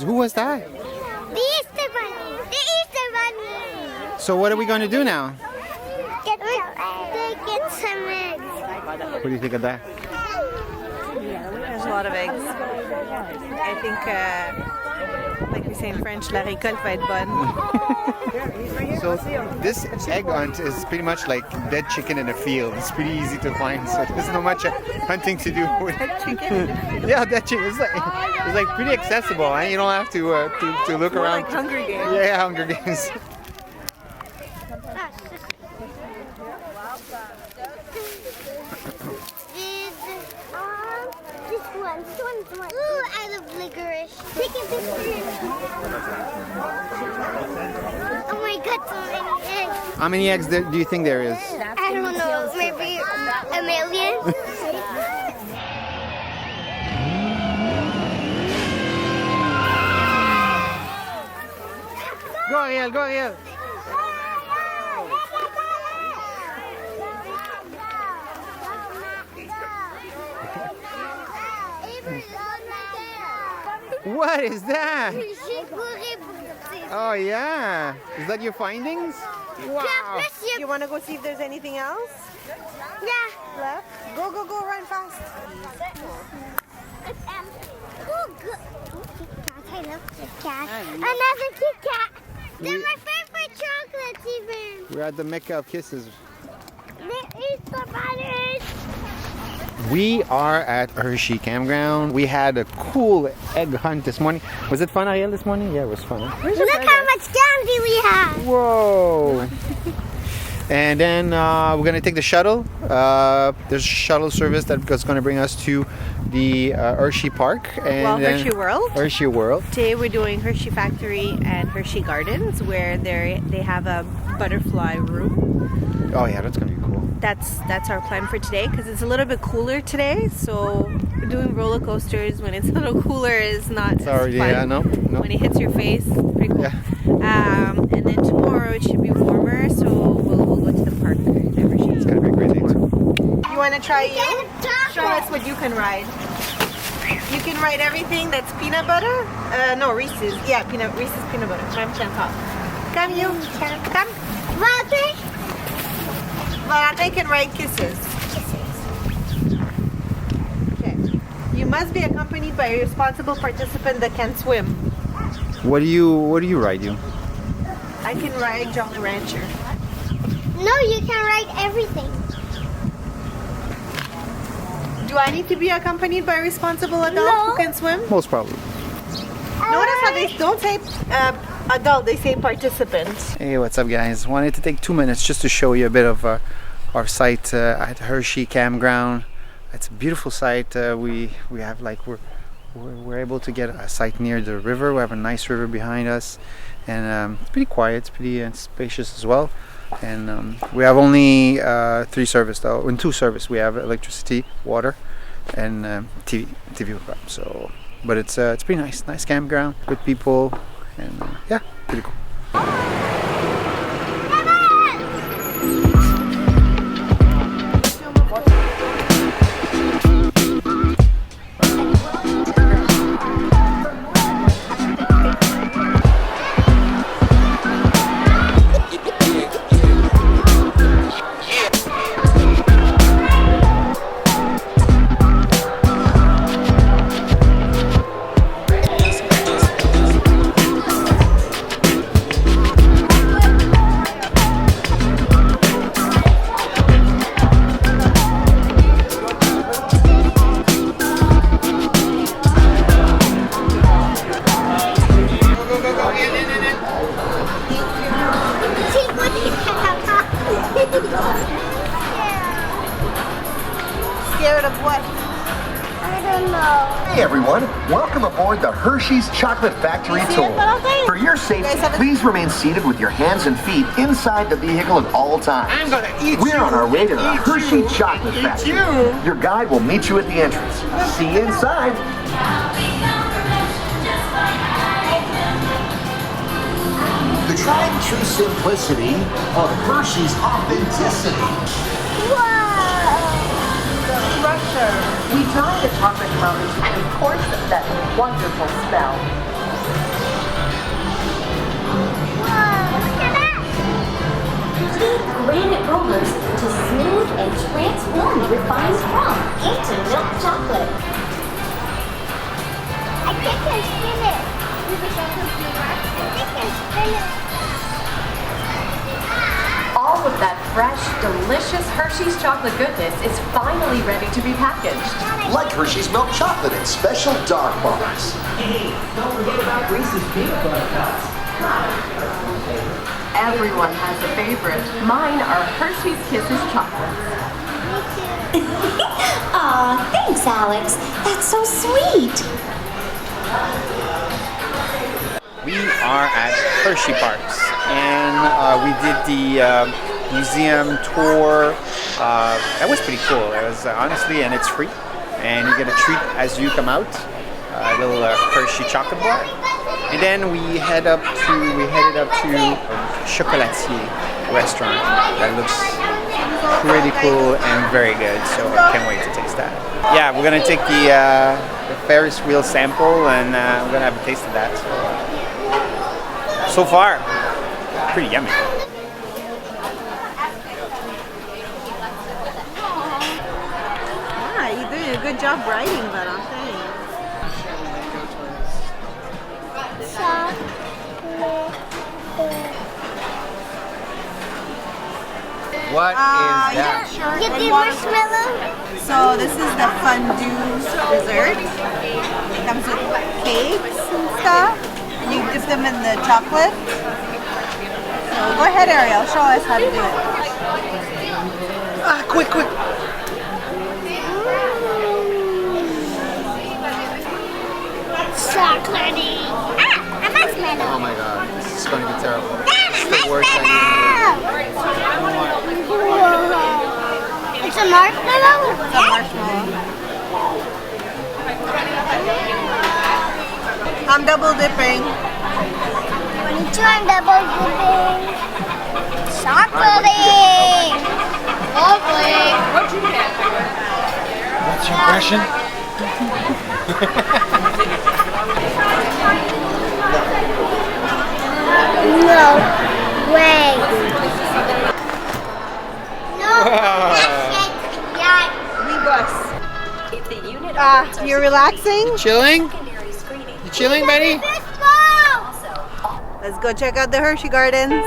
Who was that? The Easter Bunny. The Easter Bunny. So what are we going to do now? Get some eggs. What do you think of that? There's a lot of eggs. I think, like we say in French, la récolte va être bonne. So this egg hunt is pretty much like dead chicken in a field. It's pretty easy to find, so there's not much hunting to do. Dead chicken? Yeah, dead chicken. It's like pretty accessible. Eh? You don't have to look around. Like Hunger Games. Yeah, Hunger Games. This one. Ooh, I love licorice. Take a picture. Oh my god, so many eggs. How many eggs do you think there is? I don't know, maybe a million? Go Ariel, go Ariel. What is that? Oh yeah. Is that your findings? Wow. You want to go see if there's anything else Yeah. left? Go, run fast. Oh, good. I love Kit Kat. Another Kit Kat. They're my favorite chocolates even. We're at the Mecca of Kisses. They're Easter bunnies. We are at Hershey Campground. We had a cool egg hunt this morning. Was it fun, Ariel, this morning? Yeah, it was fun. Look how much candy we have. Whoa! And then we're gonna take the shuttle. There's a shuttle service that's gonna bring us to the Hershey Park and Hershey World. Hershey World. Today we're doing Hershey Factory and Hershey Gardens, where they have a butterfly room. Oh yeah, that's gonna be cool. That's our plan for today, because it's a little bit cooler today. So doing roller coasters when it's a little cooler is not Sorry, fun. yeah, no. When it hits your face, it's pretty cool. Yeah. And then tomorrow it should be warmer, so we'll go to the park. It's gonna be a great day too. You want to try you? Show us what you can ride. You can ride everything that's peanut butter. No, Reese's. Yeah, Reese's peanut butter. Même can't talk. Come you. Come. Valentin can ride Kisses. Okay. You must be accompanied by a responsible participant that can swim. What do you ride? You? I can ride Jolly Rancher. No, you can ride everything. Do I need to be accompanied by a responsible adult who can swim? Most probably. Notice how they don't say adult, they say participant. Hey, what's up, guys? Wanted to take 2 minutes just to show you a bit of our site at Hershey Campground. It's a beautiful site. We have we're able to get a site near the river. We have a nice river behind us, and it's pretty quiet. It's pretty spacious as well. And we have only 3 service though. In 2 service, we have electricity, water, and TV program. So, but it's pretty nice campground, good people, and yeah, pretty cool. Scared of what? I don't know. Hey everyone, welcome aboard the Hershey's Chocolate Factory Tour. For your safety, please remain seated with your hands and feet inside the vehicle at all times. I'm gonna eat We're on our way to the Hershey Chocolate Factory. Your guide will meet you at the entrance. See you inside. The tried and true simplicity of Hershey's authenticity. Russia. We dry the chocolate mountains and of course that wonderful smell. Feed granite rollers to smooth and transform refined crumb into milk chocolate. I think I spin it. I think I spin it. All of that fresh, delicious Hershey's chocolate goodness is finally ready to be packaged. Like Hershey's milk chocolate in special dark bars. Hey, don't forget about Reese's peanut butter cups. Everyone has a favorite. Mine are Hershey's Kisses chocolates. Aw, thanks, Alex. That's so sweet. We are at Hershey Parks, and we did the museum tour. That was pretty cool. It was honestly, and it's free, and you get a treat as you come out, a little Hershey chocolate bar, and then we headed up to a chocolatier restaurant that looks pretty cool and very good. So I can't wait to taste that. Yeah, we're gonna take the Ferris wheel sample, and we're gonna have a taste of that. So far, pretty yummy. Yeah, you're doing a good job writing, Valentin. What is that? Get the marshmallow. So this is the fondue dessert. It comes with cakes and stuff, and you dip them in the chocolate. So go ahead, Ariel. Show us how to do it. Ah, quick! Chocolatey. Ah, a marshmallow. Oh my god, this is going to be terrible. It's the worst It's a marshmallow? It's a marshmallow. I'm double dipping. I'm double dipping. Chocolatey. Lovely. What's your impression? No way. No. Leave us. If the unit You're relaxing? Chilling? secondary screening, You chilling, buddy? Let's go check out the Hershey Gardens.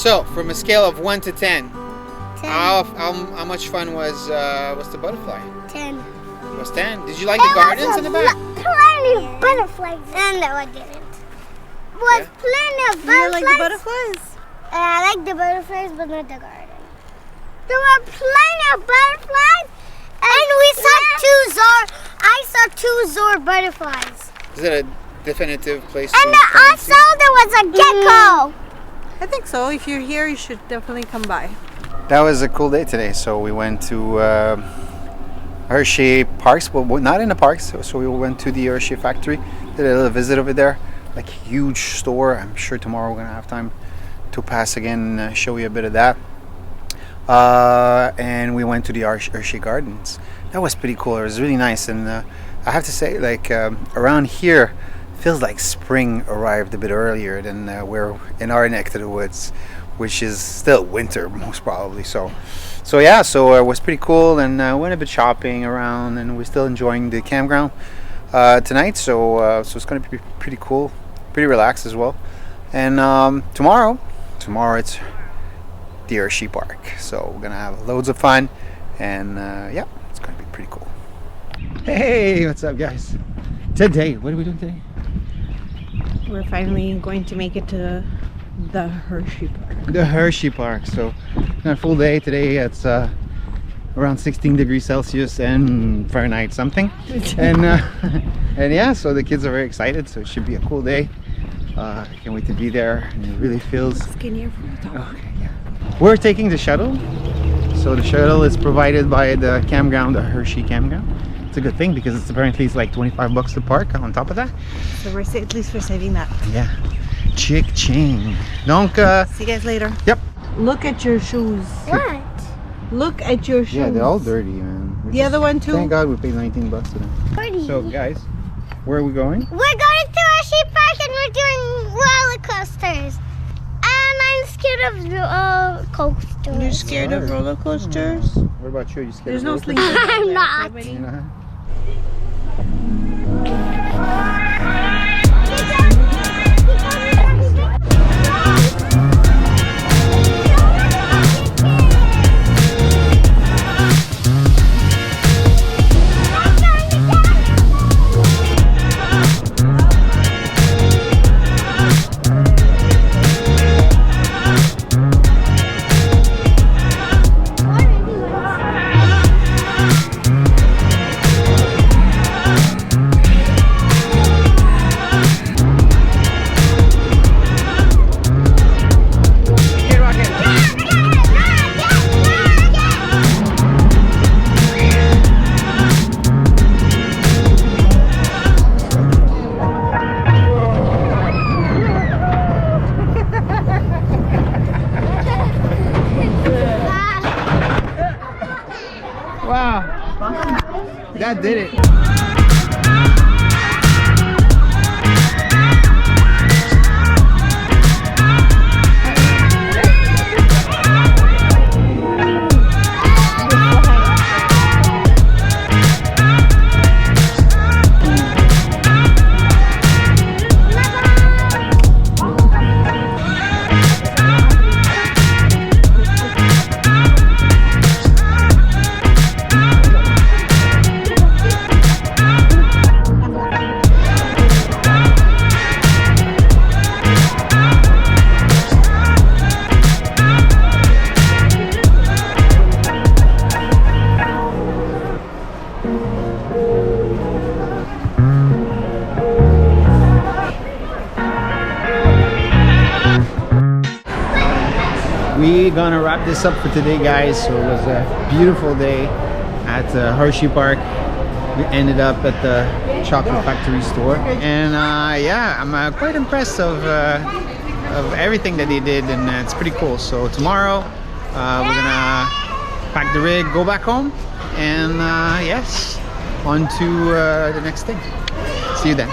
So, from a scale of 1 to 10, how much fun was the butterfly? 10. It was 10. Did you like the gardens in the back? Plenty of butterflies. No, I didn't. Was plenty of You butterflies. didn't like the butterflies? I like the butterflies, but not the garden. There were plenty of butterflies, and I saw two Zor butterflies. Is it a definitive place And to come and see? also there was a gecko. I think so. If you're here, you should definitely come by. That was a cool day today. So we went to Hershey Parks. Well, not in the parks. So we went to the Hershey factory. Did a little visit over there. Like huge store. I'm sure tomorrow we're gonna have time to pass again and show you a bit of that. And we went to the Hershey Gardens. That was pretty cool. It was really nice. And I have to say, like around here, feels like spring arrived a bit earlier than we're in our neck of the woods. which is still winter most probably. So yeah, so it was pretty cool, and went a bit shopping around, and we're still enjoying the campground tonight. So it's gonna be pretty cool, pretty relaxed as well. And tomorrow it's the Hershey Park, so we're gonna have loads of fun, and yeah, it's gonna be pretty cool. Hey, what's up, guys? Today, what are we doing today? We're finally going to make it to the Hershey Park. The Hershey Park. So a full day today. It's around 16 degrees Celsius and Fahrenheit something, and yeah, so the kids are very excited, so it should be a cool day. I can't wait to be there, and it really feels Skinnier from the top. okay. Yeah, we're taking the shuttle, so the shuttle is provided by the campground, the Hershey campground. It's a good thing because it's apparently like $25 to park on top of that. So at least we're saving that. Yeah, chick-ching. Donc see you guys later. Yep. Look at your shoes. What? Look at your shoes. Yeah, they're all dirty, man. The other one too? Thank God we paid $19 for them. Pretty. So guys, where are we going? We're going to Hershey Park and we're doing roller coasters. And I'm scared of roller coasters. You're scared of roller coasters? What about you? Are you scared? There's of no roller sleep. I'm not. coasters? You're not? Wow, that did it. We're gonna wrap this up for today, guys. So it was a beautiful day at Hershey Park. We ended up at the chocolate factory store, and yeah, I'm quite impressed of everything that they did, and it's pretty cool. So tomorrow we're gonna pack the rig, go back home, and yes, on to the next thing. See you then.